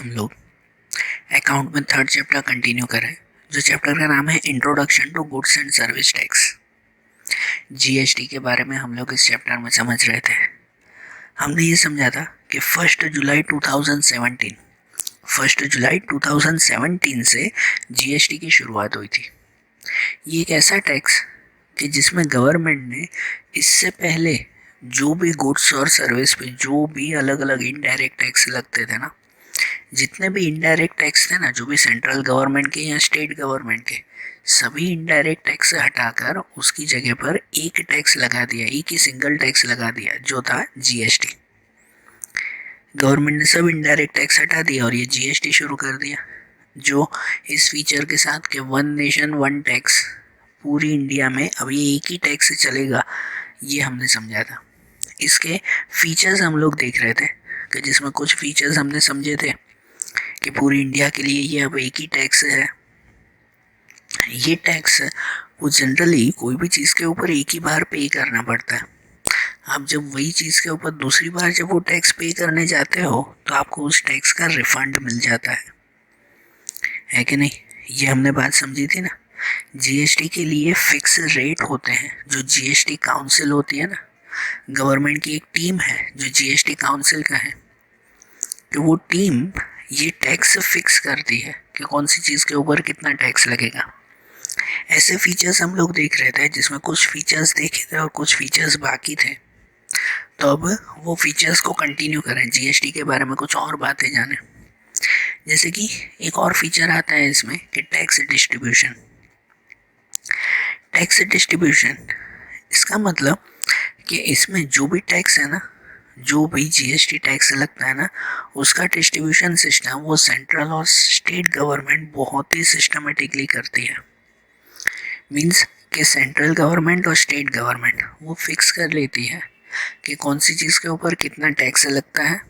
हम लोग अकाउंट में थर्ड चैप्टर कंटिन्यू करें, जो चैप्टर का नाम है introduction to goods and service tax. GST के बारे में हम लोग इस चैप्टर में समझ रहे थे। हमने ये समझा था कि 1 जुलाई 2017 से जीएसटी की शुरुआत हुई थी। ये एक ऐसा टैक्स कि जिसमें गवर्नमेंट ने इससे पहले जो भी गुड्स और सर्विस पे जो भी अलग अलग इनडायरेक्ट टैक्स लगते थे ना, जितने भी इनडायरेक्ट टैक्स थे ना, जो भी सेंट्रल गवर्नमेंट के या स्टेट गवर्नमेंट के, सभी इनडायरेक्ट टैक्स हटाकर उसकी जगह पर एक टैक्स लगा दिया, एक ही सिंगल टैक्स लगा दिया, जो था जीएसटी। गवर्नमेंट ने सब इनडायरेक्ट टैक्स हटा दिया और ये जीएसटी शुरू कर दिया, जो इस फीचर के साथ कि वन नेशन वन टैक्स, पूरी इंडिया में अब ये एक ही टैक्स चलेगा, ये हमने समझा था। इसके फीचर्स हम लोग देख रहे थे कि जिसमें कुछ फीचर्स हमने समझे थे कि पूरी इंडिया के लिए ये अब एक ही टैक्स है। ये टैक्स वो जनरली कोई भी चीज़ के ऊपर एक ही बार पे करना पड़ता है। आप जब वही चीज़ के ऊपर दूसरी बार जब वो टैक्स पे करने जाते हो तो आपको उस टैक्स का रिफंड मिल जाता है कि नहीं? ये हमने बात समझी थी ना। जीएसटी के लिए फिक्स रेट होते हैं, जो जीएसटी काउंसिल होती है ना, गवर्नमेंट की एक टीम है जो जीएसटी काउंसिल का है, तो वो टीम ये टैक्स फिक्स करती है कि कौन सी चीज़ के ऊपर कितना टैक्स लगेगा। ऐसे फीचर्स हम लोग देख रहे थे, जिसमें कुछ फीचर्स देखे थे और कुछ फीचर्स बाकी थे। तो अब वो फीचर्स को कंटिन्यू करें, जीएसटी के बारे में कुछ और बातें जाने। जैसे कि एक और फीचर आता है इसमें कि टैक्स डिस्ट्रीब्यूशन। टैक्स डिस्ट्रीब्यूशन इसका मतलब कि इसमें जो भी टैक्स है ना, जो भी जीएसटी टैक्स लगता है ना, उसका डिस्ट्रीब्यूशन सिस्टम वो सेंट्रल और स्टेट गवर्नमेंट बहुत ही सिस्टमेटिकली करती है। मीन्स कि सेंट्रल गवर्नमेंट और स्टेट गवर्नमेंट वो फिक्स कर लेती है कि कौन सी चीज़ के ऊपर कितना टैक्स लगता है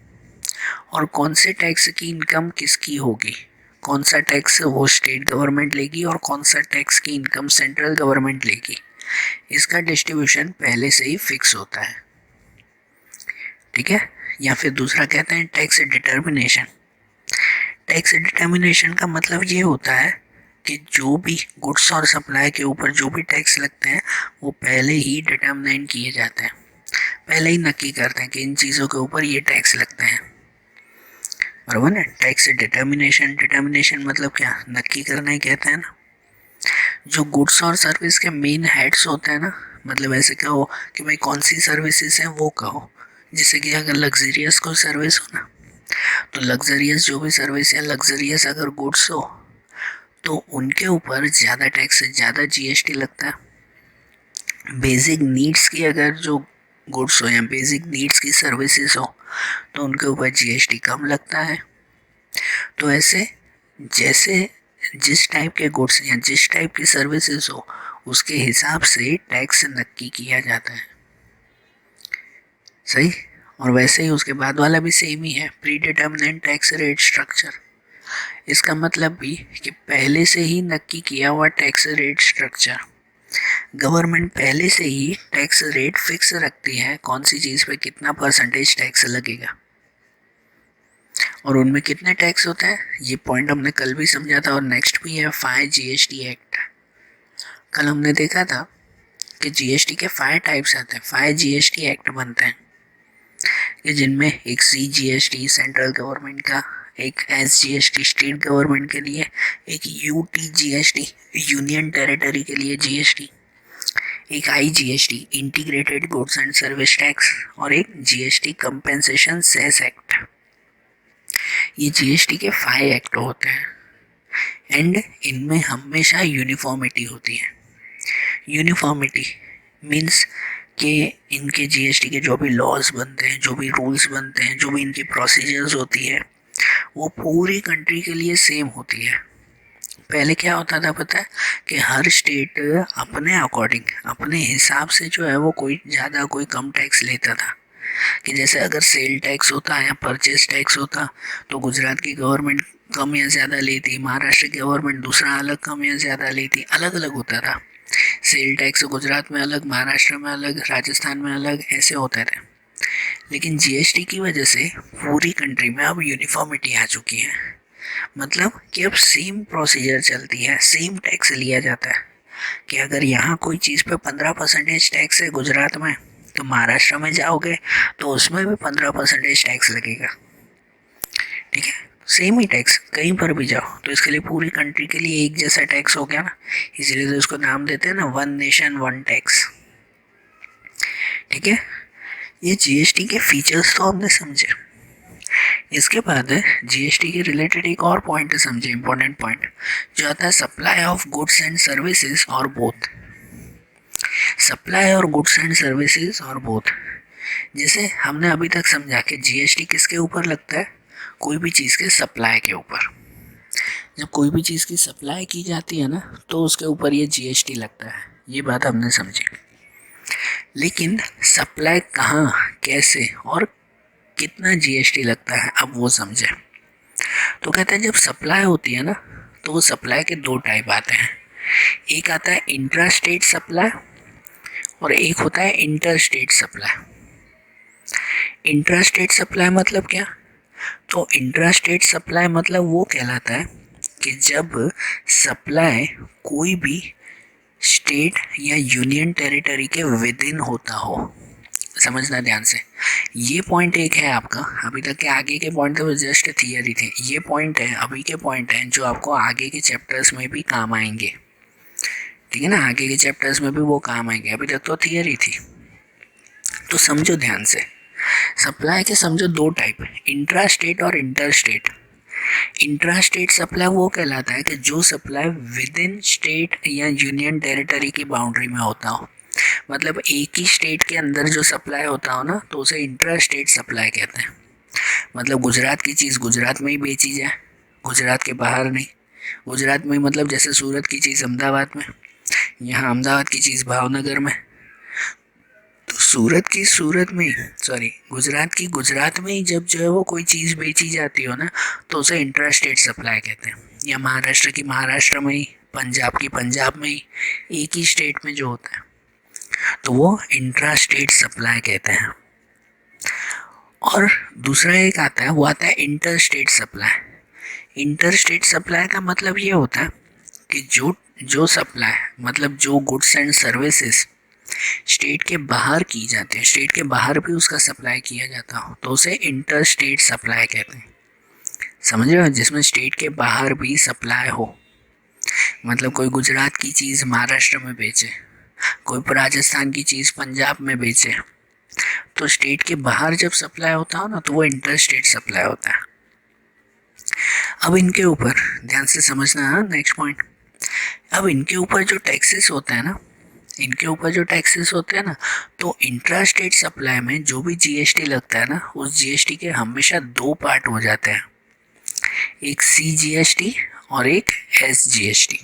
और कौन से टैक्स की इनकम किसकी होगी, कौन सा टैक्स वो स्टेट गवर्नमेंट लेगी और कौन सा टैक्स की इनकम सेंट्रल गवर्नमेंट लेगी। इसका डिस्ट्रीब्यूशन पहले से ही फिक्स होता है, ठीक है? या फिर दूसरा कहते हैं टैक्स डिटर्मिनेशन। टैक्स डिटर्मिनेशन का मतलब ये होता है कि जो भी गुड्स और सप्लाई के ऊपर जो भी टैक्स लगते हैं वो पहले ही डिटर्मिनेट किए जाते हैं, पहले ही नक्की करते हैं कि इन चीज़ों के ऊपर ये टैक्स लगते हैं, बराबर ना? टैक्स डिटर्मिनेशन, डिटर्मिनेशन मतलब क्या? नक्की करना ही कहते हैं ना। जो गुड्स और सर्विस के मेन हेड्स होते हैं ना, मतलब ऐसे कहो कि भाई कौन सी सर्विसेज हैं वो कहो। जैसे कि अगर लग्जरियस कोई सर्विस हो ना, तो लग्जरियस जो भी सर्विस या लग्जरियस अगर गुड्स हो तो उनके ऊपर ज़्यादा टैक्स, ज़्यादा जीएसटी लगता है। बेसिक नीड्स की अगर जो गुड्स हो या बेसिक नीड्स की सर्विसेज हो तो उनके ऊपर जीएसटी कम लगता है। तो ऐसे जैसे जिस टाइप के गुड्स या जिस टाइप की सर्विसेज हो उसके हिसाब से टैक्स नक्की किया जाता है, सही? और वैसे ही उसके बाद वाला भी सेम ही है, pre determinate tax rate structure. इसका मतलब भी कि पहले से ही नक्की किया हुआ टैक्स रेट स्ट्रक्चर। गवर्नमेंट पहले से ही टैक्स रेट फिक्स रखती है, कौन सी चीज़ पे कितना परसेंटेज टैक्स लगेगा और उनमें कितने टैक्स होते हैं। ये पॉइंट हमने कल भी समझा था। और नेक्स्ट भी है 5 जीएसटी एक्ट। कल हमने देखा था कि जीएसटी के 5 टाइप्स आते हैं, 5 जीएसटी एक्ट बनते हैं, कि जिनमें एक सीजीएसटी सेंट्रल गवर्नमेंट का, एक एसजीएसटी स्टेट गवर्नमेंट के लिए, एक यूटीजीएसटी यूनियन टेरिटरी के लिए जीएसटी, एक IGST integrated goods and service tax और एक जीएसटी कंपेंसेशन सेस एक्ट। ये जीएसटी के 5 एक्ट होते हैं एंड इनमें हमेशा यूनिफॉर्मिटी होती है। यूनिफॉर्मिटी मीन्स कि इनके जीएसटी के जो भी लॉज बनते हैं, जो भी रूल्स बनते हैं, जो भी इनकी प्रोसीजर्स होती है वो पूरी कंट्री के लिए सेम होती है। पहले क्या होता था पता है? कि हर स्टेट अपने अकॉर्डिंग, अपने हिसाब से जो है वो कोई ज़्यादा कोई कम टैक्स लेता था। कि जैसे अगर सेल टैक्स होता है या परचेज टैक्स होता तो गुजरात की गवर्नमेंट कम या ज़्यादा लेती, महाराष्ट्र की गवर्नमेंट दूसरा अलग कम या ज़्यादा लेती, अलग अलग होता था। सेल टैक्स गुजरात में अलग, महाराष्ट्र में अलग, राजस्थान में अलग, ऐसे होते थे। लेकिन जीएसटी की वजह से पूरी कंट्री में अब यूनिफॉर्मिटी आ चुकी है। मतलब कि अब सेम प्रोसीजर चलती है, सेम टैक्स लिया जाता है कि अगर यहाँ कोई चीज़ पे 15% टैक्स है गुजरात में, तो महाराष्ट्र में जाओगे तो उसमें भी 15% टैक्स लगेगा। ठीक है, सेम ही टैक्स कहीं पर भी जाओ, तो इसके लिए पूरी कंट्री के लिए एक जैसा टैक्स हो गया ना, इसीलिए तो इसको नाम देते हैं ना, वन नेशन वन टैक्स। ठीक है, ये जीएसटी के फीचर्स तो हमने समझे। इसके बाद जीएसटी के रिलेटेड एक और पॉइंट समझे, इंपॉर्टेंट पॉइंट, जो आता है supply of goods and services और बोथ। सप्लाई और गुड्स एंड सर्विसेज और बोथ, जैसे हमने अभी तक समझा कि जीएसटी किसके ऊपर लगता है, कोई भी चीज़ के सप्लाई के ऊपर। जब कोई भी चीज़ की सप्लाई की जाती है ना, तो उसके ऊपर ये जीएसटी लगता है, ये बात हमने समझी। लेकिन सप्लाई कहाँ, कैसे और कितना जीएसटी लगता है, अब वो समझे। तो कहते हैं जब सप्लाई होती है ना, तो वो सप्लाई के दो टाइप आते हैं। एक आता है इंट्रा स्टेट सप्लाई और एक होता है inter state supply. Intra state supply मतलब क्या? तो इंट्रा स्टेट सप्लाई मतलब वो कहलाता है कि जब सप्लाई कोई भी स्टेट या यूनियन टेरिटरी के विद इन होता हो। समझना ध्यान से, ये पॉइंट एक है आपका, अभी तक के आगे के पॉइंट तो जस्ट थियरी थे, ये पॉइंट है अभी के पॉइंट हैं जो आपको आगे के चैप्टर्स में भी काम आएंगे। ठीक है ना, आगे के चैप्टर्स में भी वो काम आएंगे, अभी तक तो थियरी थी। तो समझो ध्यान से, सप्लाई के समझो दो टाइप, इंट्रा स्टेट और inter state. Intra state supply वो कहलाता है कि जो सप्लाई विद इन स्टेट या यूनियन टेरिटरी की बाउंड्री में होता हो, मतलब एक ही स्टेट के अंदर जो सप्लाई होता हो ना, तो उसे इंट्रा स्टेट सप्लाई कहते हैं। मतलब गुजरात की चीज़ गुजरात में ही बेची जाए, गुजरात के बाहर नहीं। गुजरात में मतलब जैसे सूरत की चीज़ अहमदाबाद में, यहाँ अहमदाबाद की चीज़ भावनगर में, तो सूरत की सूरत में ही, सॉरी गुजरात की गुजरात में ही जब जो है वो कोई चीज़ बेची जाती हो ना, तो उसे इंट्रा स्टेट सप्लाई कहते हैं। या महाराष्ट्र की महाराष्ट्र में ही, पंजाब की पंजाब में ही, एक ही स्टेट में जो होता है, तो वो इंट्रा स्टेट सप्लाई कहते हैं। और दूसरा एक आता है, वो आता है inter state supply. Inter state supply का मतलब ये होता है कि जो सप्लाई, मतलब जो गुड्स एंड सर्विसेज स्टेट के बाहर की जाते हैं, स्टेट के बाहर भी उसका सप्लाई किया जाता हो, तो उसे इंटर स्टेट सप्लाई कहते हैं। समझ रहे हो, जिसमें स्टेट के बाहर भी सप्लाई हो, मतलब कोई गुजरात की चीज़ महाराष्ट्र में बेचे, कोई राजस्थान की चीज़ पंजाब में बेचे, तो स्टेट के बाहर जब सप्लाई होता हो ना, तो वो इंटर स्टेट सप्लाई होता है। अब इनके ऊपर ध्यान से समझना है, नेक्स्ट पॉइंट। अब इनके ऊपर जो टैक्सेस होते हैं ना, इनके ऊपर जो टैक्सेस होते हैं ना, तो इंट्रा स्टेट सप्लाई में जो भी जीएसटी लगता है ना, उस जीएसटी के हमेशा दो पार्ट हो जाते हैं, एक सीजीएसटी और एक एसजीएसटी।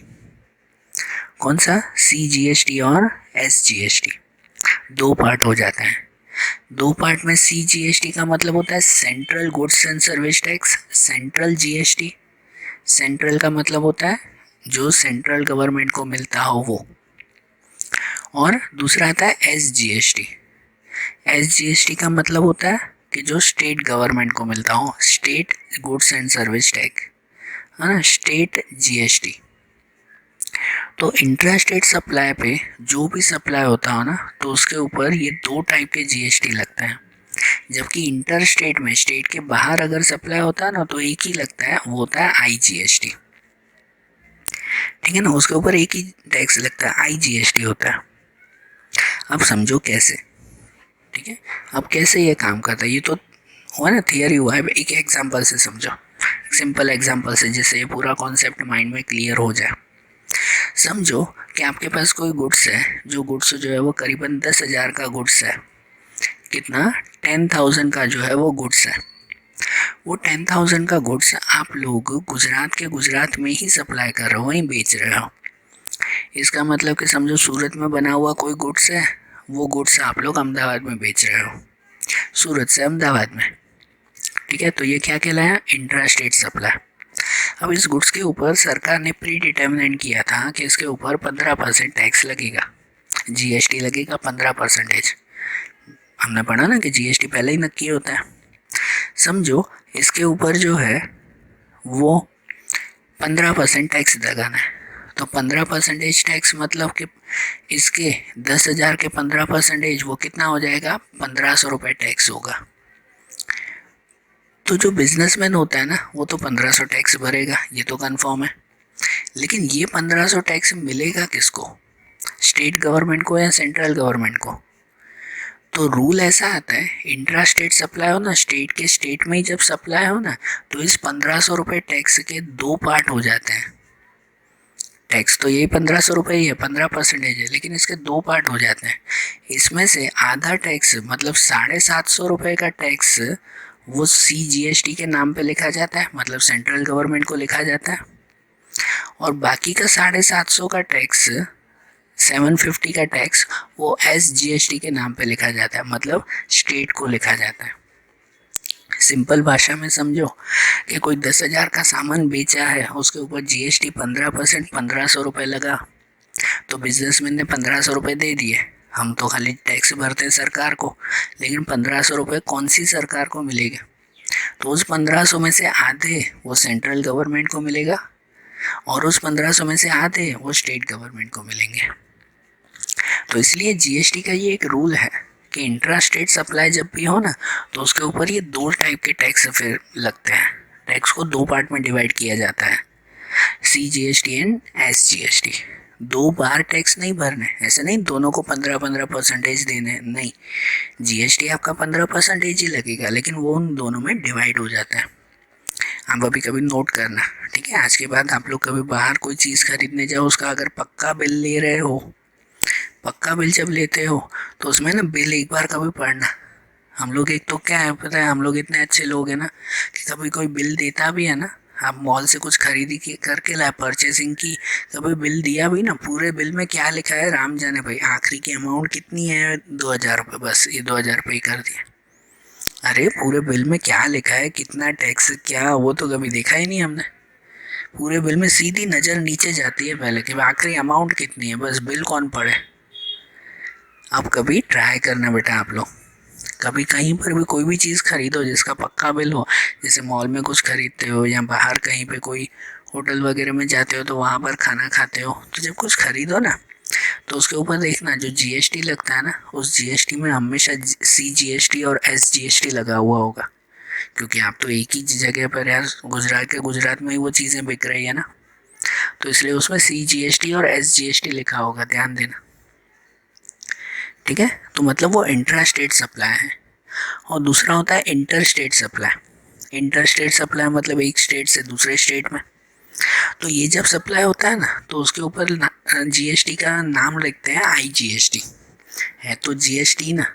कौन सा? सीजीएसटी और एसजीएसटी, दो पार्ट हो जाते हैं। दो पार्ट में सीजीएसटी का मतलब होता है central goods and service tax, central GST, central का मतलब होता है जो सेंट्रल गवर्नमेंट को मिलता हो वो। और दूसरा आता है एसजीएसटी। एसजीएसटी का मतलब होता है कि जो स्टेट गवर्नमेंट को मिलता हो, state goods and service tax, है ना, स्टेट जीएसटी। तो इंट्रा स्टेट सप्लाई पे जो भी सप्लाई होता हो ना, तो उसके ऊपर ये दो टाइप के जीएसटी लगता है। जबकि इंटर स्टेट में, स्टेट के बाहर अगर सप्लाई होता है ना, तो एक ही लगता है, वो होता है आईजीएसटी। ठीक है ना, उसके ऊपर एक ही टैक्स लगता है, आईजीएसटी होता है। अब समझो कैसे। ठीक है, अब कैसे ये काम करता है, ये तो हुआ ना, थियरी हुआ है, एक एग्जांपल से समझो, सिंपल एग्जांपल से, जिससे ये पूरा कॉन्सेप्ट माइंड में क्लियर हो जाए। समझो कि आपके पास कोई गुड्स है, जो गुड्स जो है वो करीबन 10,000 का गुड्स है। कितना? 10,000 का जो है वो गुड्स है। वो 10,000 का गुड्स आप लोग गुजरात के गुजरात में ही सप्लाई कर रहे हो, वहीं बेच रहे हो। इसका मतलब कि समझो सूरत में बना हुआ कोई गुड्स है, वो गुड्स आप लोग अहमदाबाद में बेच रहे हो, सूरत से अहमदाबाद में। ठीक है, तो ये क्या कहलाया? Intra state supply. अब इस गुड्स के ऊपर सरकार ने प्री डिटर्मिनेट किया था कि इसके ऊपर 15% टैक्स लगेगा, जीएसटी लगेगा 15%। हमने पढ़ा ना कि जीएसटी पहले ही नक्की होता है। समझो इसके ऊपर जो है वो 15% टैक्स लगाना है, तो 15% टैक्स मतलब कि इसके 10,000 के 15% वो कितना हो जाएगा, 1,500 रुपये टैक्स होगा। तो जो बिजनेसमैन होता है ना वो तो 1,500 टैक्स भरेगा, ये तो कंफर्म है। लेकिन ये 1,500 टैक्स मिलेगा किसको, स्टेट गवर्नमेंट को या सेंट्रल गवर्नमेंट को? तो रूल ऐसा आता है, इंट्रा स्टेट सप्लाई हो ना, स्टेट के स्टेट में ही जब सप्लाई हो ना, तो इस 1,500 रुपये टैक्स के दो पार्ट हो जाते हैं। टैक्स तो यही 1,500 रुपये ही है, 15% है, लेकिन इसके दो पार्ट हो जाते हैं। इसमें से आधा टैक्स मतलब 750 रुपये का टैक्स वो CGST के नाम पे लिखा जाता है, मतलब सेंट्रल गवर्नमेंट को लिखा जाता है। और बाकी का 750 का टैक्स, 750 का टैक्स वो SGST के नाम पे लिखा जाता है, मतलब स्टेट को लिखा जाता है। सिंपल भाषा में समझो कि कोई 10,000 का सामान बेचा है, उसके ऊपर GST 15% 1,500 रुपये लगा, तो बिजनेसमैन ने 1,500 रुपये दे दिए। हम तो खाली टैक्स भरते हैं सरकार को, लेकिन 1,500 रुपये कौन सी सरकार को मिलेगा? तो उस 1,500 में से आधे वो सेंट्रल गवर्नमेंट को मिलेगा और उस 1,500 में से आधे वो स्टेट गवर्नमेंट को मिलेंगे। तो इसलिए जीएसटी का ये एक रूल है कि इंट्रा स्टेट सप्लाई जब भी हो ना, तो उसके ऊपर ये दो टाइप के टैक्स फिर लगते हैं। टैक्स को दो पार्ट में डिवाइड किया जाता है, CGST एंड SGST। दो बार टैक्स नहीं भरने, ऐसे नहीं दोनों को 15% देने, नहीं, जीएसटी आपका 15% ही लगेगा, लेकिन वो उन दोनों में डिवाइड हो जाता है। आप अभी कभी नोट करना, ठीक है? आज के बाद आप लोग कभी बाहर कोई चीज़ खरीदने जाओ, उसका अगर पक्का बिल ले रहे हो, पक्का बिल जब लेते हो तो उसमें ना बिल एक बार कभी पढ़ना। हम लोग एक तो क्या है पता है, हम लोग इतने अच्छे लोग हैं ना कि कभी कोई बिल देता भी है ना, आप मॉल से कुछ खरीदी की करके लाए, परचेसिंग की, कभी बिल दिया भी ना, पूरे बिल में क्या लिखा है राम जाने भाई, आखिरी की अमाउंट कितनी है, 2,000 रुपये, बस ये 2,000 रुपये कर दिया। अरे पूरे बिल में क्या लिखा है, कितना टैक्स, क्या, वो तो कभी देखा ही नहीं हमने। पूरे बिल में सीधी नज़र नीचे जाती है पहले कि आखिरी अमाउंट कितनी है, बस बिल कौन पढ़े। अब कभी ट्राई करना बेटा, आप लोग कभी कहीं पर भी कोई भी चीज़ खरीदो जिसका पक्का बिल हो, जैसे मॉल में कुछ खरीदते हो या बाहर कहीं पे कोई होटल वगैरह में जाते हो तो वहाँ पर खाना खाते हो, तो जब कुछ खरीदो ना तो उसके ऊपर देखना जो जीएसटी लगता है ना, उस जीएसटी में हमेशा CGST और SGST लगा हुआ होगा, क्योंकि आप तो एक ही जगह पर यार, गुजरात में ही वो चीज़ें बिक रही है ना, तो इसलिए उसमें CGST और SGST लिखा होगा, ध्यान देना, ठीक है? तो मतलब वो इंट्रा स्टेट सप्लाई है। और दूसरा होता है inter state supply. Inter state supply मतलब एक स्टेट से दूसरे स्टेट में। तो ये जब सप्लाई होता है ना, तो उसके ऊपर जीएसटी का नाम लिखते हैं IGST। है तो जीएसटी ना,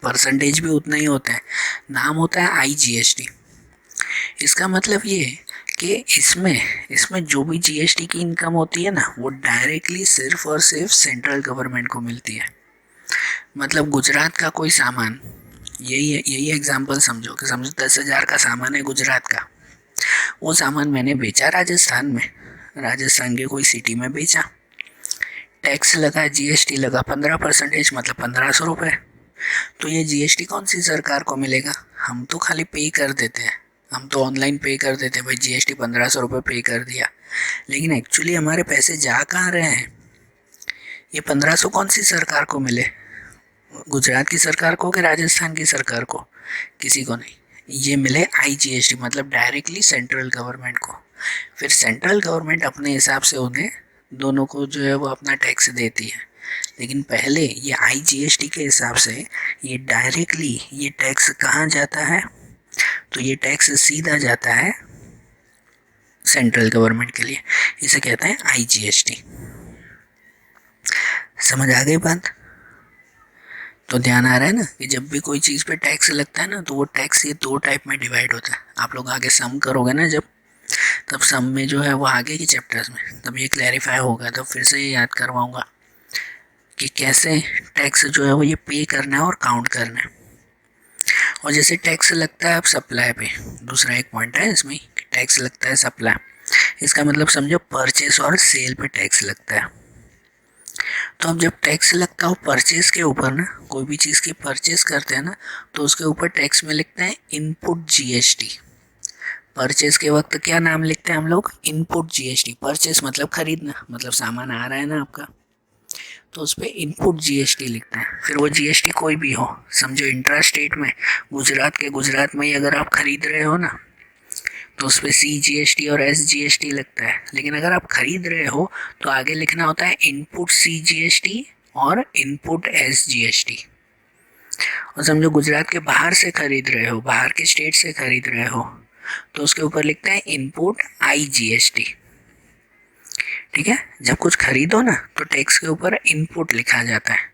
परसेंटेज भी उतना ही होता है, नाम होता है IGST। इसका मतलब ये है कि इसमें जो भी जीएसटी की इनकम होती है ना, वो डायरेक्टली सिर्फ और सिर्फ सेंट्रल गवर्नमेंट को मिलती है। मतलब गुजरात का कोई सामान, यही एग्जांपल समझो कि समझो 10,000 का सामान है गुजरात का, वो सामान मैंने बेचा राजस्थान में, राजस्थान के कोई सिटी में बेचा, टैक्स लगा, जीएसटी लगा 15%, मतलब 1,500 रुपये। तो ये जीएसटी कौन सी सरकार को मिलेगा? हम तो खाली पे कर देते हैं, हम तो ऑनलाइन पे कर देते हैं, भाई जीएसटी 1,500 रुपये पे कर दिया, लेकिन एक्चुअली हमारे पैसे जा कहाँ रहे हैं? ये 1,500 कौन सी सरकार को मिले? गुजरात की सरकार को कि राजस्थान की सरकार को? किसी को नहीं, ये मिले IGST, मतलब डायरेक्टली सेंट्रल गवर्नमेंट को। फिर सेंट्रल गवर्नमेंट अपने हिसाब से उन्हें दोनों को जो है वो अपना टैक्स देती है, लेकिन पहले ये IGST के हिसाब से ये डायरेक्टली ये टैक्स कहाँ जाता है? तो ये टैक्स सीधा जाता है सेंट्रल गवर्नमेंट के लिए, इसे कहते हैं IGST। समझ आ गई बात? तो ध्यान आ रहा है ना कि जब भी कोई चीज़ पे टैक्स लगता है ना, तो वो टैक्स ये दो टाइप में डिवाइड होता है। आप लोग आगे सम करोगे ना जब, तब सम में जो है वो आगे के चैप्टर्स में तब ये क्लैरिफाई होगा, तो फिर से ये याद करवाऊंगा कि कैसे टैक्स जो है वो ये पे करना है और काउंट करना है। और जैसे टैक्स लगता है अब सप्लाई पे, दूसरा एक पॉइंट है इसमें, टैक्स लगता है सप्लाई, इसका मतलब समझो परचेस और सेल पे टैक्स लगता है। तो अब जब टैक्स लगता हो परचेज के ऊपर ना, कोई भी चीज़ की परचेज करते हैं ना, तो उसके ऊपर टैक्स में लिखते हैं इनपुट जीएसटी। परचेज के वक्त क्या नाम लिखते हैं हम लोग? Input GST. परचेज मतलब खरीदना, मतलब सामान आ रहा है ना आपका, तो उस पर इनपुट जीएसटी लिखते हैं। फिर वो जीएसटी कोई भी हो, समझो इंट्रा स्टेट में गुजरात के गुजरात में ही अगर आप खरीद रहे हो ना, तो उस पर CGST और SGST लगता है। लेकिन अगर आप खरीद रहे हो तो आगे लिखना होता है इनपुट CGST और इनपुट SGST। और समझो गुजरात के बाहर से खरीद रहे हो, बाहर के स्टेट से खरीद रहे हो, तो उसके ऊपर लिखते हैं इनपुट IGST। ठीक है, जब कुछ खरीदो ना तो टैक्स के ऊपर इनपुट लिखा जाता है,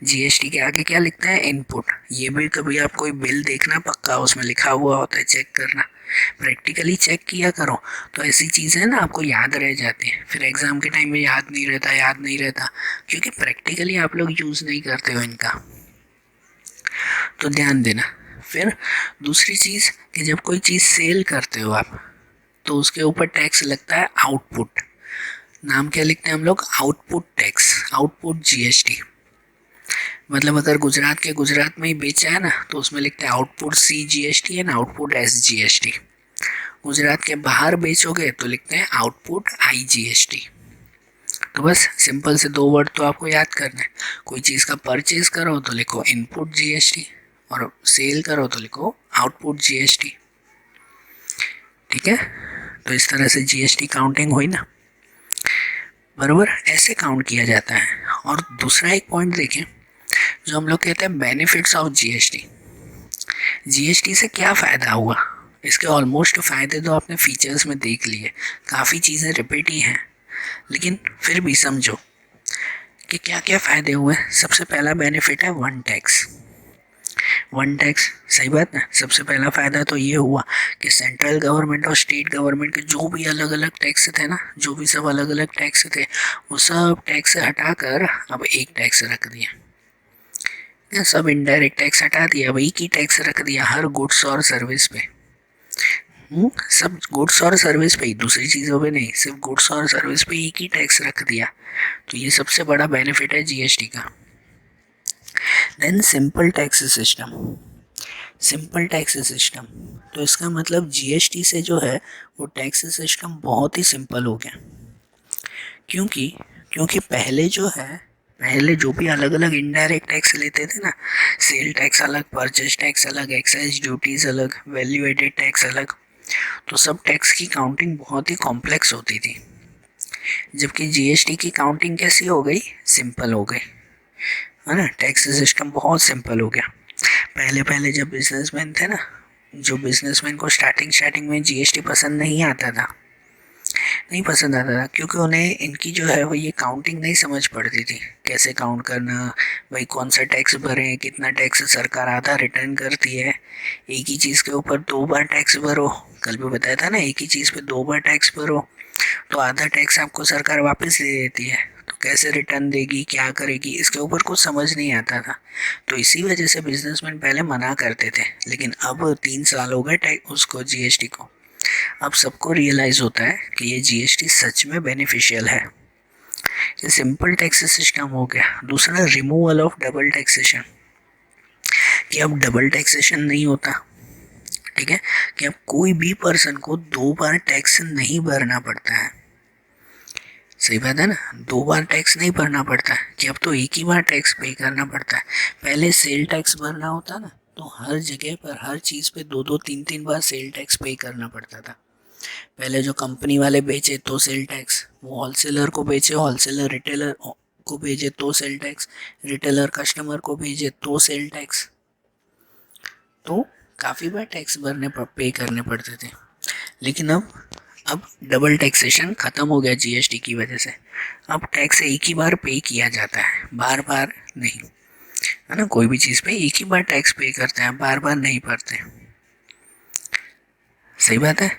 जीएसटी के आगे क्या लिखता है? इनपुट। ये भी कभी आप कोई बिल देखना पक्का, उसमें लिखा हुआ होता है, चेक करना, प्रैक्टिकली चेक किया करो, तो ऐसी चीज़ें ना आपको याद रह जाती हैं। फिर एग्ज़ाम के टाइम में याद नहीं रहता, क्योंकि प्रैक्टिकली आप लोग यूज़ नहीं करते हो इनका, तो ध्यान देना। फिर दूसरी चीज़ कि जब कोई चीज़ सेल करते हो आप, तो उसके ऊपर टैक्स लगता है आउटपुट। नाम क्या लिखते हैं हम लोग? Output tax, output GST. मतलब अगर गुजरात के गुजरात में ही बेचा है ना, तो उसमें लिखते हैं output CGST and output SGST। Gujarat के बाहर बेचोगे तो लिखते हैं आउटपुट IGST। तो बस सिंपल से 2 वर्ड तो आपको याद करना है। कोई चीज़ का परचेज करो तो लिखो इनपुट GST, और सेल करो तो लिखो आउटपुट GST। ठीक है, तो इस तरह से GST काउंटिंग हुई ना, बराबर ऐसे काउंट किया जाता है। और दूसरा एक पॉइंट देखें, जो हम लोग कहते हैं बेनिफिट्स ऑफ जीएसटी। जीएसटी से क्या फ़ायदा हुआ? इसके ऑलमोस्ट फ़ायदे तो आपने फीचर्स में देख लिए, काफ़ी चीज़ें रिपीट ही हैं, लेकिन फिर भी समझो कि क्या क्या फ़ायदे हुए। सबसे पहला बेनिफिट है वन टैक्स। वन टैक्स, सही बात ना। सबसे पहला फ़ायदा तो ये हुआ कि सेंट्रल गवर्नमेंट और स्टेट गवर्नमेंट के जो भी अलग अलग टैक्स थे ना, जो भी सब अलग अलग टैक्स थे, वो सब टैक्स हटाकर अब एक टैक्स रख दिया। सब इनडायरेक्ट टैक्स हटा दिया, वही की टैक्स रख दिया हर गुड्स और सर्विस पे। सब गुड्स और सर्विस पे ही, दूसरी चीज़ों पे नहीं, सिर्फ गुड्स और सर्विस पे एक ही टैक्स रख दिया। तो ये सबसे बड़ा बेनिफिट है जीएसटी का। Then simple tax system. Simple tax system, तो इसका मतलब जीएसटी से जो है वो टैक्स सिस्टम बहुत ही सिंपल हो गया। क्योंकि क्योंकि पहले जो भी अलग अलग इनडायरेक्ट टैक्स लेते थे ना, सेल टैक्स अलग, परचेज टैक्स अलग, एक्साइज ड्यूटीज अलग, वैल्यू एडेड टैक्स अलग, तो सब टैक्स की काउंटिंग बहुत ही कॉम्प्लेक्स होती थी। जबकि जीएसटी की काउंटिंग कैसी हो गई? सिंपल हो गई, है ना। टैक्स सिस्टम बहुत सिंपल हो गया। पहले पहले जब बिजनेसमैन थे ना, जो बिजनेसमैन को स्टार्टिंग में जीएसटी पसंद नहीं आता था, क्योंकि उन्हें इनकी जो है वो ये काउंटिंग नहीं समझ पड़ती थी, कैसे काउंट करना, भाई कौन सा टैक्स भरें, कितना टैक्स सरकार आधा रिटर्न करती है, एक ही चीज़ के ऊपर 2 बार टैक्स भरो। कल भी बताया था ना, एक ही चीज़ पे 2 बार टैक्स भरो तो आधा टैक्स आपको सरकार वापस दे देती है, तो कैसे रिटर्न देगी, क्या करेगी, इसके ऊपर कुछ समझ नहीं आता था। तो इसी वजह से बिजनेसमैन पहले मना करते थे, लेकिन अब 3 साल हो गए उसको, जीएसटी को। अब सबको रियलाइज़ होता है कि ये जीएसटी सच में बेनिफिशियल है। ये सिंपल टैक्स सिस्टम हो गया। दूसरा, रिमूवल ऑफ डबल टैक्सेशन, कि अब डबल टैक्सेशन नहीं होता। ठीक है, कि अब कोई भी पर्सन को 2 बार टैक्स नहीं भरना पड़ता है। सही बात है ना, 2 बार टैक्स नहीं भरना पड़ता है, कि अब तो एक ही बार टैक्स पे करना पड़ता है। पहले सेल टैक्स भरना होता ना, तो हर जगह पर हर चीज़ पे 2-2 3-3 बार सेल टैक्स पे करना पड़ता था। पहले जो कंपनी वाले बेचे तो सेल टैक्स, वो होलसेलर को बेचे, होलसेलर रिटेलर को भेजे तो सेल टैक्स, रिटेलर कस्टमर को भेजे तो सेल टैक्स, तो काफ़ी बार टैक्स पे करने पड़ते थे। लेकिन अब डबल टैक्सेशन ख़त्म हो गया जीएसटी की वजह से। अब टैक्स एक ही बार पे किया जाता है, बार बार नहीं, है ना। कोई भी चीज़ पे एक ही बार टैक्स पे करते हैं, बार बार नहीं भरते। सही बात है।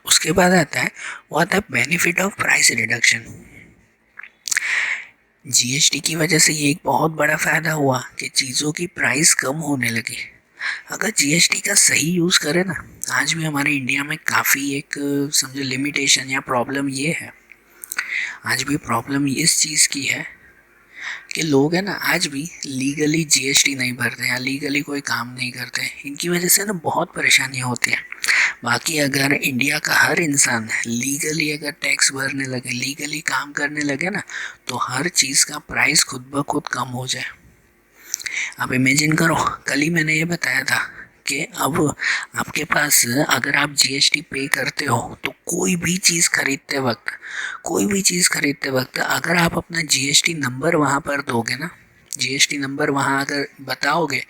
उसके बाद वो आता है benefit of price reduction. GST की वजह से ये एक बहुत बड़ा फ़ायदा हुआ कि चीज़ों की प्राइस कम होने लगी। अगर जीएसटी का सही यूज़ करें ना, आज भी हमारे इंडिया में काफ़ी एक समझो लिमिटेशन या प्रॉब्लम ये है, आज भी प्रॉब्लम इस चीज़ की है कि लोग है ना आज भी लीगली जीएसटी नहीं भरते या लीगली कोई काम नहीं करते। इनकी वजह से ना बहुत परेशानियां होती हैं। बाकी अगर इंडिया का हर इंसान लीगली अगर टैक्स भरने लगे, लीगली काम करने लगे ना, तो हर चीज़ का प्राइस खुद ब खुद कम हो जाए। आप इमेजिन करो, कल ही मैंने ये बताया था कि अब आपके पास अगर आप जीएसटी पे करते हो तो कोई भी चीज़ खरीदते वक्त अगर आप अपना जीएसटी नंबर वहाँ पर दोगे ना, जीएसटी नंबर वहाँ अगर बताओगे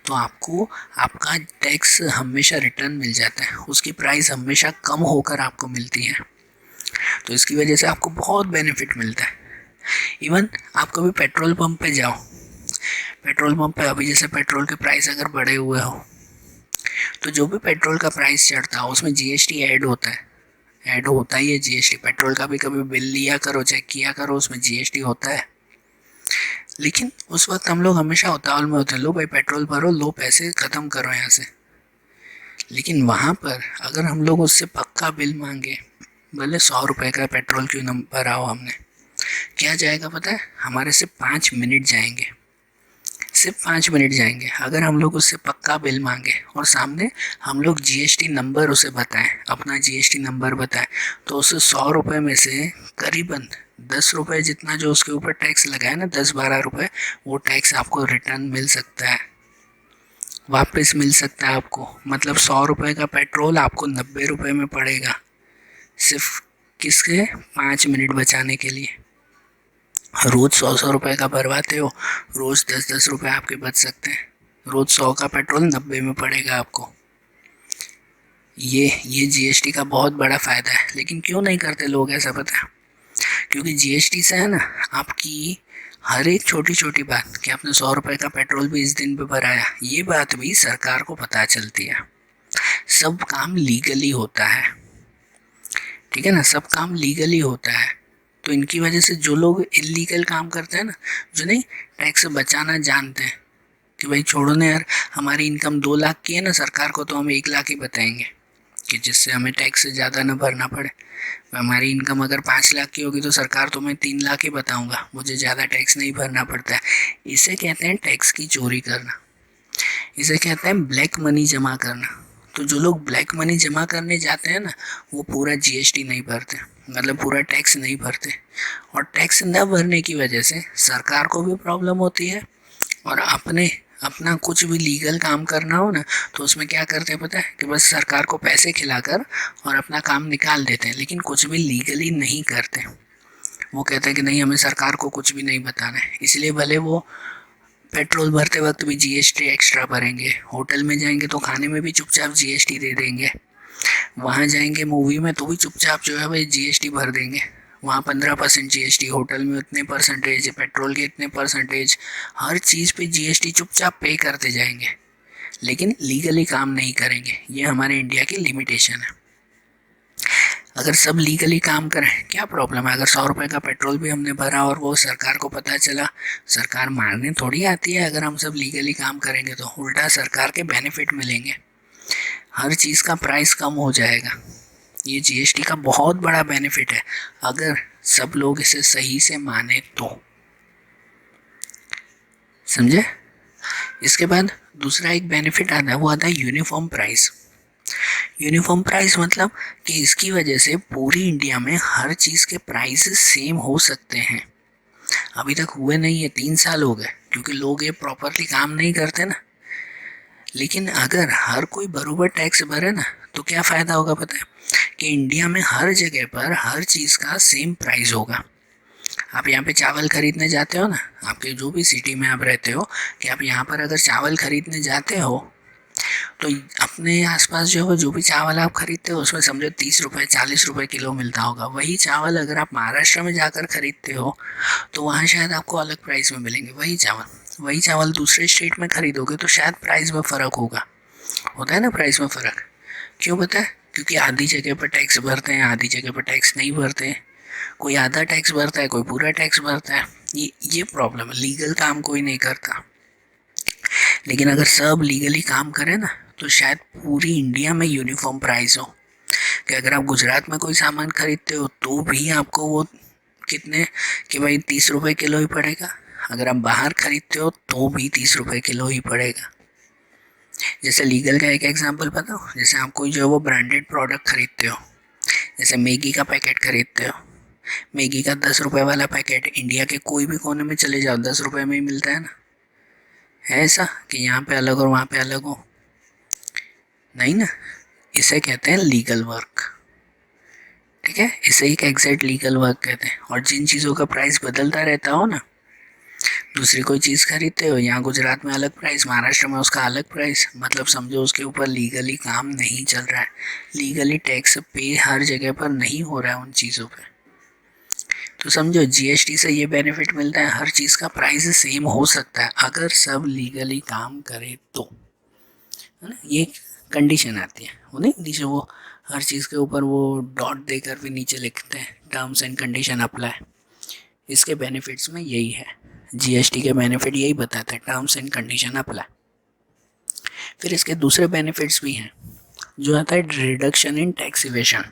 तो आपको आपका टैक्स हमेशा रिटर्न मिल जाता है, उसकी प्राइस हमेशा कम होकर आपको मिलती है। तो इसकी वजह से आपको बहुत बेनिफिट मिलता है। इवन आप कभी पेट्रोल पंप पे जाओ, पेट्रोल पंप पे अभी जैसे पेट्रोल के प्राइस अगर बढ़े हुए हो तो जो भी पेट्रोल का प्राइस चढ़ता है उसमें जीएसटी ऐड होता है, ऐड होता ही है जीएसटी। पेट्रोल का भी कभी बिल लिया करो, चेक किया करो, उसमें जीएसटी होता है। लेकिन उस वक्त हम लोग हमेशा उतावल में होते हैं, लो भाई पेट्रोल भरो, लो पैसे ख़त्म करो यहाँ से। लेकिन वहाँ पर अगर हम लोग उससे पक्का बिल मांगे, भले 100 रुपये का पेट्रोल क्यों न भरा हो हमने, क्या जाएगा पता है, हमारे से 5 मिनट जाएंगे, सिर्फ 5 मिनट जाएंगे। अगर हम लोग उससे पक्का बिल मांगे और सामने हम लोग जीएसटी नंबर उसे बताएं, अपना जीएसटी नंबर बताएं, तो उसे 100 रुपये में से करीबन 10 रुपये जितना जो उसके ऊपर टैक्स लगा है ना, 10-12 रुपये, वो टैक्स आपको रिटर्न मिल सकता है, वापस मिल सकता है आपको। मतलब 100 रुपये का पेट्रोल आपको 90 रुपये में पड़ेगा, सिर्फ किसके, 5 मिनट बचाने के लिए। रोज़ 100-100 रुपये का भरवाते हो, रोज़ 10-10 रुपये आपके बच सकते हैं। रोज़ 100 का पेट्रोल 90 में पड़ेगा आपको। ये जीएसटी का बहुत बड़ा फ़ायदा है। लेकिन क्यों नहीं करते लोग ऐसा, पता है? क्योंकि जीएसटी से है ना आपकी हर एक छोटी छोटी बात कि आपने 100 रुपये का पेट्रोल भी इस दिन पे भराया, ये बात भी सरकार को पता चलती है। सब काम लीगली होता है, ठीक है ना, सब काम लीगली होता है। तो इनकी वजह से जो लोग इलीगल काम करते हैं ना, जो नहीं टैक्स बचाना जानते हैं कि भाई छोड़ो ना यार, हमारी इनकम 2 लाख की है ना, सरकार को तो हम 1 लाख ही बताएंगे कि जिससे हमें टैक्स ज़्यादा ना भरना पड़े। हमारी इनकम अगर 5 लाख की होगी तो सरकार तो मैं 3 लाख ही बताऊंगा, मुझे ज़्यादा टैक्स नहीं भरना पड़ता है। इसे कहते हैं टैक्स की चोरी करना, इसे कहते हैं ब्लैक मनी जमा करना। तो जो लोग ब्लैक मनी जमा करने जाते हैं ना, वो पूरा जीएसटी नहीं भरते, मतलब पूरा टैक्स नहीं भरते। और टैक्स न भरने की वजह से सरकार को भी प्रॉब्लम होती है, और अपना कुछ भी लीगल काम करना हो ना, तो उसमें क्या करते हैं पता है, कि बस सरकार को पैसे खिलाकर और अपना काम निकाल देते हैं, लेकिन कुछ भी लीगली नहीं करते। वो कहते हैं कि नहीं, हमें सरकार को कुछ भी नहीं बताना है, इसलिए भले वो पेट्रोल भरते वक्त भी जीएसटी एक्स्ट्रा भरेंगे, होटल में जाएंगे तो खाने में भी चुपचाप जीएसटी दे देंगे, वहाँ जाएंगे मूवी में तो भी चुपचाप जो है भाई जीएसटी भर देंगे। वहाँ 15% जीएसटी, होटल में उतने परसेंटेज, पेट्रोल के इतने परसेंटेज, हर चीज़ पे जीएसटी चुपचाप पे करते जाएंगे, लेकिन लीगली काम नहीं करेंगे। ये हमारे इंडिया की लिमिटेशन है। अगर सब लीगली काम करें, क्या प्रॉब्लम है? अगर 100 रुपये का पेट्रोल भी हमने भरा और वो सरकार को पता चला, सरकार मारने थोड़ी आती है। अगर हम सब लीगली काम करेंगे तो उल्टा सरकार के बेनिफिट मिलेंगे, हर चीज़ का प्राइस कम हो जाएगा। ये जीएसटी का बहुत बड़ा बेनिफिट है, अगर सब लोग इसे सही से माने तो, समझे? इसके बाद दूसरा एक बेनिफिट आता है, वो आता है यूनिफॉर्म प्राइस। यूनिफॉर्म प्राइस मतलब कि इसकी वजह से पूरी इंडिया में हर चीज़ के प्राइस सेम हो सकते हैं। अभी तक हुए नहीं है, 3 साल हो गए, क्योंकि लोग ये प्रॉपरली काम नहीं करते ना। लेकिन अगर हर कोई बराबर टैक्स भरे ना, तो क्या फ़ायदा होगा पता है, कि इंडिया में हर जगह पर हर चीज़ का सेम प्राइस होगा। आप यहाँ पे चावल खरीदने जाते हो ना, आपके जो भी सिटी में आप रहते हो, कि आप यहाँ पर अगर चावल खरीदने जाते हो तो अपने आसपास जो भी चावल आप खरीदते हो उसमें समझो 30 रुपये 40 रुपये किलो मिलता होगा। वही चावल अगर आप महाराष्ट्र में जाकर खरीदते हो तो वहाँ शायद आपको अलग प्राइस में मिलेंगे। वही चावल दूसरे स्टेट में खरीदोगे तो शायद प्राइस में फ़र्क होगा, होता है ना प्राइस में फ़र्क। क्यों पता है? क्योंकि आधी जगह पर टैक्स भरते हैं, आधी जगह पर टैक्स नहीं भरते हैं। कोई आधा टैक्स भरता है, कोई पूरा टैक्स भरता है। ये प्रॉब्लम है, लीगल काम कोई नहीं करता। लेकिन अगर सब लीगली काम करें ना, तो शायद पूरी इंडिया में यूनिफॉर्म प्राइस हो, कि अगर आप गुजरात में कोई सामान खरीदते हो तो भी आपको वो कितने, कि भाई 30 रुपये किलो ही पड़ेगा। अगर आप बाहर खरीदते हो तो भी 30 रुपये किलो ही पड़ेगा। जैसे लीगल का एक एग्जांपल बताओ, जैसे आप कोई जो है वो ब्रांडेड प्रोडक्ट खरीदते हो, जैसे मैगी का पैकेट खरीदते हो, मैगी का 10 रुपये वाला पैकेट इंडिया के कोई भी कोने में चले जाओ 10 रुपये में ही मिलता है ना। है ऐसा कि यहाँ पे अलग और वहाँ पे अलग हो? नहीं ना। इसे कहते हैं लीगल वर्क। ठीक है, इसे एक एग्जैक्ट लीगल वर्क कहते हैं। और जिन चीज़ों का प्राइस बदलता रहता हो ना, दूसरी कोई चीज़ खरीदते हो, यहाँ गुजरात में अलग प्राइस, महाराष्ट्र में उसका अलग प्राइस, मतलब समझो उसके ऊपर लीगली काम नहीं चल रहा है, लीगली टैक्स पे हर जगह पर नहीं हो रहा है उन चीज़ों पे। तो समझो जीएसटी से ये बेनिफिट मिलता है, हर चीज़ का प्राइस सेम हो सकता है अगर सब लीगली काम करे तो, है ना। ये कंडीशन आती है, वो नहीं नीचे वो हर चीज़ के ऊपर वो डॉट देकर भी नीचे लिखते हैं टर्म्स एंड कंडीशन अप्लाई। इसके बेनिफिट्स में यही है, जीएसटी के बेनिफिट यही बताते हैं, टर्म्स एंड कंडीशन अप्लाई। फिर इसके दूसरे बेनिफिट्स भी हैं, जो आता है reduction in tax evasion.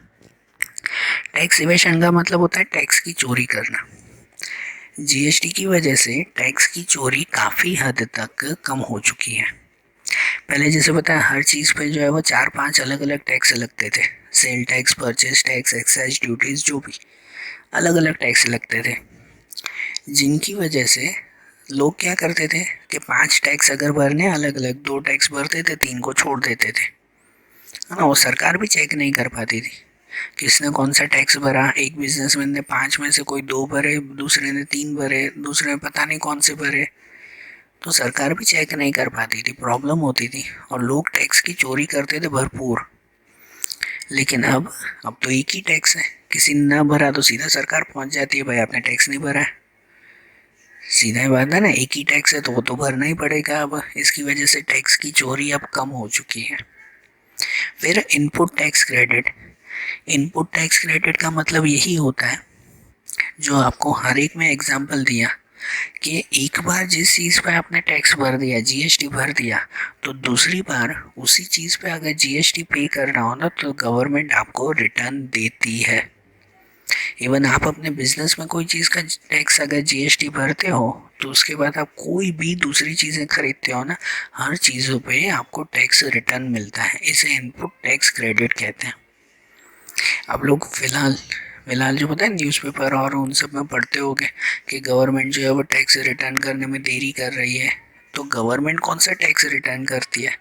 Tax evasion का मतलब होता है टैक्स की चोरी करना। जीएसटी की वजह से टैक्स की चोरी काफ़ी हद तक कम हो चुकी है। पहले जैसे बताया हर चीज़ पे जो है वो 4-5 अलग अलग टैक्स लगते थे, sale tax, purchase tax, excise duties, जो भी अलग अलग टैक्स लगते थे, जिनकी वजह से लोग क्या करते थे कि 5 टैक्स अगर भरने अलग अलग, 2 टैक्स भरते थे, 3 को छोड़ देते थे, है ना। वो सरकार भी चेक नहीं कर पाती थी किसने कौन सा टैक्स भरा। एक बिजनेसमैन ने 5 में से कोई 2 भरे, दूसरे ने 3 भरे, दूसरे ने पता नहीं कौन से भरे, तो सरकार भी चेक नहीं कर पाती थी, प्रॉब्लम होती थी और लोग टैक्स की चोरी करते थे भरपूर। लेकिन अब तो एक ही टैक्स है, किसी ने ना भरा तो सीधा सरकार पहुंच जाती है, भाई आपने टैक्स नहीं भरा है, सीधा ही बात है ना, एक ही टैक्स है तो वो तो भरना ही पड़ेगा। अब इसकी वजह से टैक्स की चोरी अब कम हो चुकी है। फिर input tax credit. Input tax credit का मतलब यही होता है, जो आपको हर एक में एग्जांपल दिया, कि एक बार जिस चीज़ पे आपने टैक्स भर दिया, जीएसटी भर दिया, तो दूसरी बार उसी चीज़ पे अगर जीएसटी पे करना हो ना तो गवर्नमेंट आपको रिटर्न देती है। इवन आप अपने बिजनेस में कोई चीज़ का टैक्स अगर जीएसटी भरते हो तो उसके बाद आप कोई भी दूसरी चीज़ें खरीदते हो ना, हर चीज़ों पे आपको टैक्स रिटर्न मिलता है। इसे इनपुट टैक्स क्रेडिट कहते हैं। आप लोग फिलहाल फिलहाल जो पता है न्यूज़पेपर और उन सब में पढ़ते होगे कि गवर्नमेंट जो है वो टैक्स रिटर्न करने में देरी कर रही है। तो गवर्नमेंट कौन सा टैक्स रिटर्न करती है?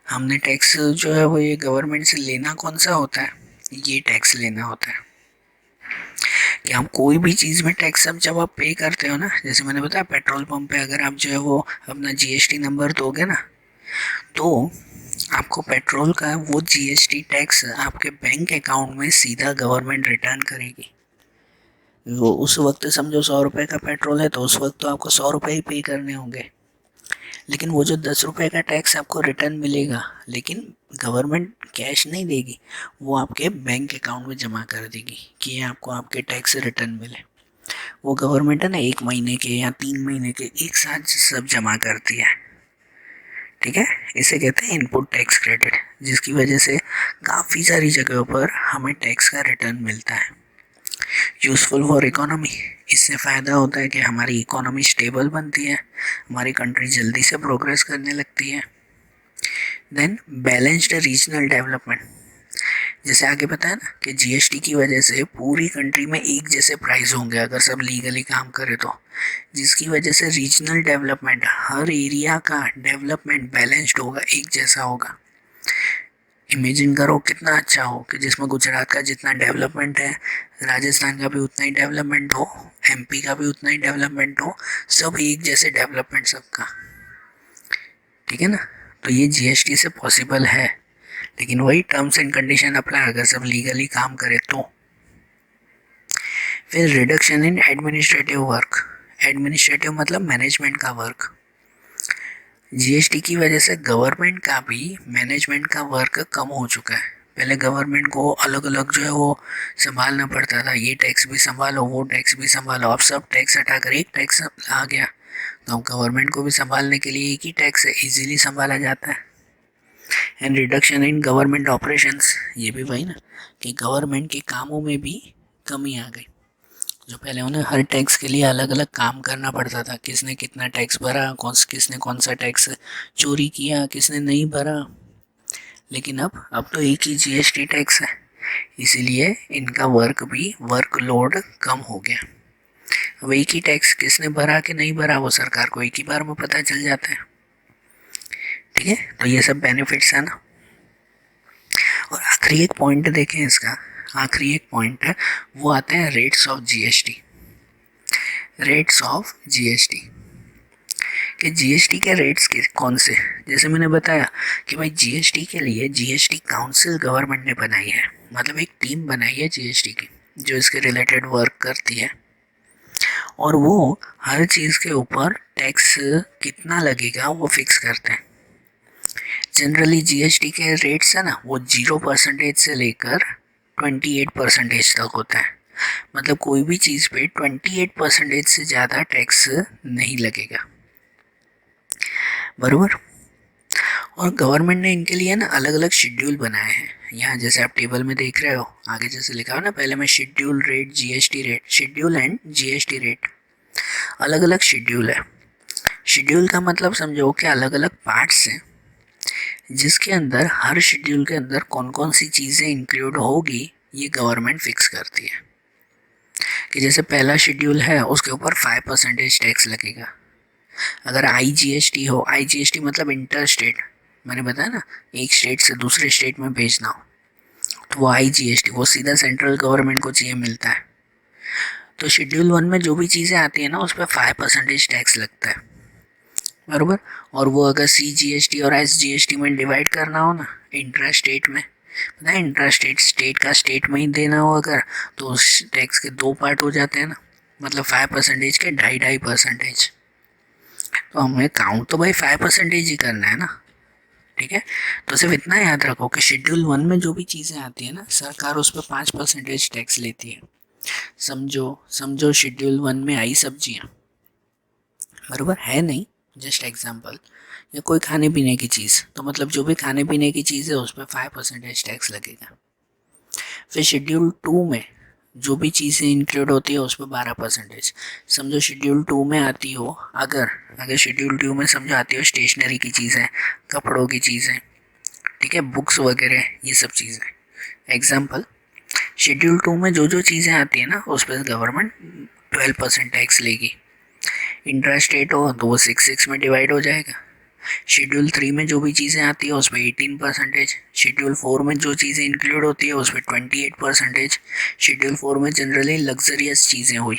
हमने टैक्स जो है वो ये गवर्नमेंट से लेना कौन सा होता है? ये टैक्स लेना होता है। कि हम कोई भी चीज़ में टैक्स अब जब आप पे करते हो ना, जैसे मैंने बताया पेट्रोल पंप पे अगर आप जो है वो अपना जीएसटी नंबर दोगे ना, तो आपको पेट्रोल का वो जीएसटी टैक्स आपके बैंक अकाउंट में सीधा गवर्नमेंट रिटर्न करेगी। वो उस वक्त समझो 100 रुपये का पेट्रोल है तो उस वक्त तो आपको 100 रुपये ही पे करने होंगे, लेकिन वो जो 10 रुपये का टैक्स आपको रिटर्न मिलेगा, लेकिन गवर्नमेंट कैश नहीं देगी, वो आपके बैंक अकाउंट में जमा कर देगी कि ये आपको आपके टैक्स रिटर्न मिले। वो गवर्नमेंट है ना 1 महीने के या 3 महीने के एक साथ सब जमा करती है। ठीक है, इसे कहते हैं इनपुट टैक्स क्रेडिट, जिसकी वजह से काफ़ी सारी जगहों पर हमें टैक्स का रिटर्न मिलता है। यूज़फुल फॉर इकोनॉमी, इससे फ़ायदा होता है कि हमारी इकोनॉमी स्टेबल बनती है, हमारी कंट्री जल्दी से प्रोग्रेस करने लगती है। देन बैलेंस्ड रीजनल डेवलपमेंट, जैसे आगे बताया ना कि जीएसटी की वजह से पूरी कंट्री में एक जैसे प्राइस होंगे अगर सब लीगली काम करे तो, जिसकी वजह से रीजनल डेवलपमेंट, हर एरिया का डेवलपमेंट बैलेंस्ड होगा, एक जैसा होगा। इमेजिन करो कितना अच्छा हो कि जिसमें गुजरात का जितना डेवलपमेंट है, राजस्थान का भी उतना ही डेवलपमेंट हो, एमपी का भी उतना ही डेवलपमेंट हो, सब एक जैसे डेवलपमेंट सबका। ठीक है ना, तो ये जीएसटी से पॉसिबल है, लेकिन वही टर्म्स एंड कंडीशन अप्लाई अगर सब लीगली काम करे तो। फिर reduction in administrative work. Administrative मतलब मैनेजमेंट का वर्क। जीएसटी की वजह से गवर्नमेंट का भी मैनेजमेंट का वर्क कम हो चुका है। पहले गवर्नमेंट को अलग अलग जो है वो संभालना पड़ता था, ये टैक्स भी संभालो, वो टैक्स भी संभालो। अब सब टैक्स हटाकर एक टैक्स आ गया, तो अब गवर्नमेंट को भी संभालने के लिए एक ही टैक्स है, इजीली संभाला जाता है। And reduction in government operations, ये भी वही ना कि गवर्नमेंट के कामों में भी कमी आ गई। जो पहले उन्हें हर टैक्स के लिए अलग अलग काम करना पड़ता था, किसने कितना टैक्स भरा, किसने कौन सा टैक्स चोरी किया, किसने नहीं भरा। लेकिन अब तो एक ही जीएसटी टैक्स है, इसीलिए इनका वर्कलोड कम हो गया। अब एक ही टैक्स किसने भरा कि नहीं भरा वो सरकार को एक ही बार में पता चल जाता है। ठीक है, तो ये सब बेनिफिट्स है ना। और आखिरी एक पॉइंट देखें इसका, आखिरी एक पॉइंट है वो आता है rates of GST. Rates of GST कि जीएसटी के रेट्स कौन से, जैसे मैंने बताया कि भाई जीएसटी के लिए जीएसटी काउंसिल गवर्नमेंट ने बनाई है, मतलब एक टीम बनाई है जीएसटी की जो इसके रिलेटेड वर्क करती है, और वो हर चीज़ के ऊपर टैक्स कितना लगेगा वो फिक्स करते हैं। जनरली जीएसटी के रेट्स है ना वो 0% से लेकर 28% तक होता है, मतलब कोई भी चीज़ पे 28% से ज़्यादा टैक्स नहीं लगेगा, बराबर। और गवर्नमेंट ने इनके लिए ना अलग अलग शेड्यूल बनाए हैं। यहाँ जैसे आप टेबल में देख रहे हो, आगे जैसे लिखा हो ना, पहले में schedule rate, GST rate, schedule and GST rate, अलग अलग शेड्यूल है। शेड्यूल का मतलब समझो कि अलग अलग पार्ट्स हैं, जिसके अंदर हर शेड्यूल के अंदर कौन कौन सी चीज़ें इंक्लूड होगी ये गवर्नमेंट फिक्स करती है। कि जैसे पहला शेड्यूल है उसके ऊपर 5% टैक्स लगेगा। अगर आईजीएसटी हो, आईजीएसटी मतलब इंटर स्टेट, मैंने बताया ना, एक स्टेट से दूसरे स्टेट में भेजना हो, तो वो आईजीएसटी वो सीधा सेंट्रल गवर्नमेंट को चाहिए मिलता है। तो शेड्यूल 1 में जो भी चीज़ें आती है ना उस पर 5% टैक्स लगता है, बराबर। और वो अगर सीजीएसटी और एसजीएसटी में डिवाइड करना हो ना, इंट्रा स्टेट में, पता है इंट्रा स्टेट, स्टेट का स्टेट में ही देना हो अगर, तो उस टैक्स के 2 पार्ट हो जाते हैं ना, मतलब 5% के 2.5%। तो हमें काउंट तो भाई 5% ही करना है ना। ठीक है, तो सिर्फ इतना याद रखो कि शेड्यूल 1 में जो भी चीज़ें आती है ना सरकार उस पर 5% टैक्स लेती है। समझो समझो शेड्यूल 1 में आई सब्जियाँ, बराबर है नहीं, जस्ट एग्जाम्पल, या कोई खाने पीने की चीज़, तो मतलब जो भी खाने पीने की चीज़ है उस पर 5% टैक्स लगेगा। फिर शेड्यूल 2 में जो भी चीज़ें इंक्लूड होती है उस पर 12%। समझो शेड्यूल 2 में आती हो, अगर अगर शेड्यूल 2 में समझो आती हो स्टेशनरी की चीज़ें, कपड़ों की चीज़ें, ठीक है, बुक्स वगैरह, ये सब चीज़ें। एग्जाम्पल, शेड्यूल 2 में जो जो चीज़ें आती है ना उस पर गवर्नमेंट 12% टैक्स लेगी। इंट्रा स्टेट हो तो वो 6 में डिवाइड हो जाएगा। शेड्यूल 3 में जो भी चीज़ें आती है उस पर 18%। शेड्यूल 4 में जो चीज़ें इंक्लूड होती है उस पर 28%। शेड्यूल 4 में जनरली लग्जरियस चीज़ें हुई,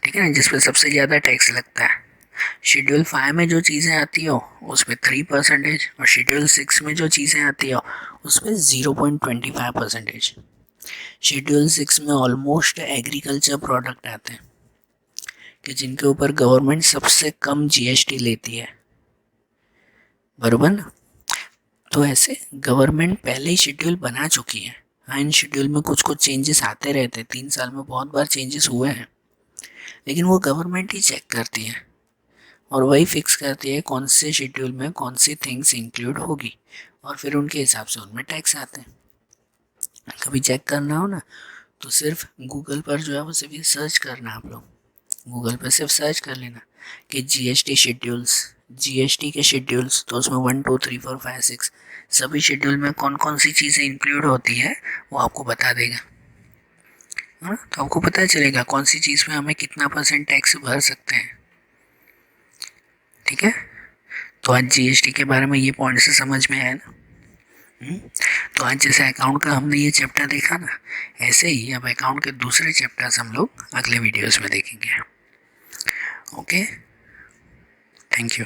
ठीक है ना, जिस पर सबसे ज़्यादा टैक्स लगता है। शेड्यूल 5 में जो चीज़ें आती हो उस पर 3%, और शेड्यूल 6 में जो चीज़ें आती हो उस पर 0.25%। शेड्यूल 6 में ऑलमोस्ट एग्रीकल्चर प्रोडक्ट आते हैं कि जिनके ऊपर गवर्नमेंट सबसे कम जीएसटी लेती है, बराबर ना। तो ऐसे गवर्नमेंट पहले ही शेड्यूल बना चुकी है। हाँ, इन शेड्यूल में कुछ कुछ चेंजेस आते रहते हैं, 3 साल में बहुत बार चेंजेस हुए हैं, लेकिन वो गवर्नमेंट ही चेक करती है और वही फिक्स करती है कौन से शेड्यूल में कौन सी थिंग्स इंक्लूड होगी, और फिर उनके हिसाब से उनमें टैक्स आते हैं। कभी चेक करना हो ना तो सिर्फ गूगल पर जो है वो सिर्फ सर्च करना, आप लोग गूगल पर सिर्फ सर्च कर लेना कि जीएसटी शेड्यूल्स, जीएसटी के शेड्यूल्स, तो उसमें 1 2 3 4 5 6 सभी शेड्यूल में कौन कौन सी चीज़ें इंक्लूड होती है वो आपको बता देगा। हाँ, तो आपको पता चलेगा कौन सी चीज़ में हमें कितना % टैक्स भर सकते हैं। ठीक है, तो आज जीएसटी के बारे में ये पॉइंट से समझ में आया ना। तो आज जैसे अकाउंट का हमने ये चैप्टर देखा ना, ऐसे ही अब अकाउंट के दूसरे चैप्टर्स हम लोग अगले वीडियोस में देखेंगे। Okay, thank you.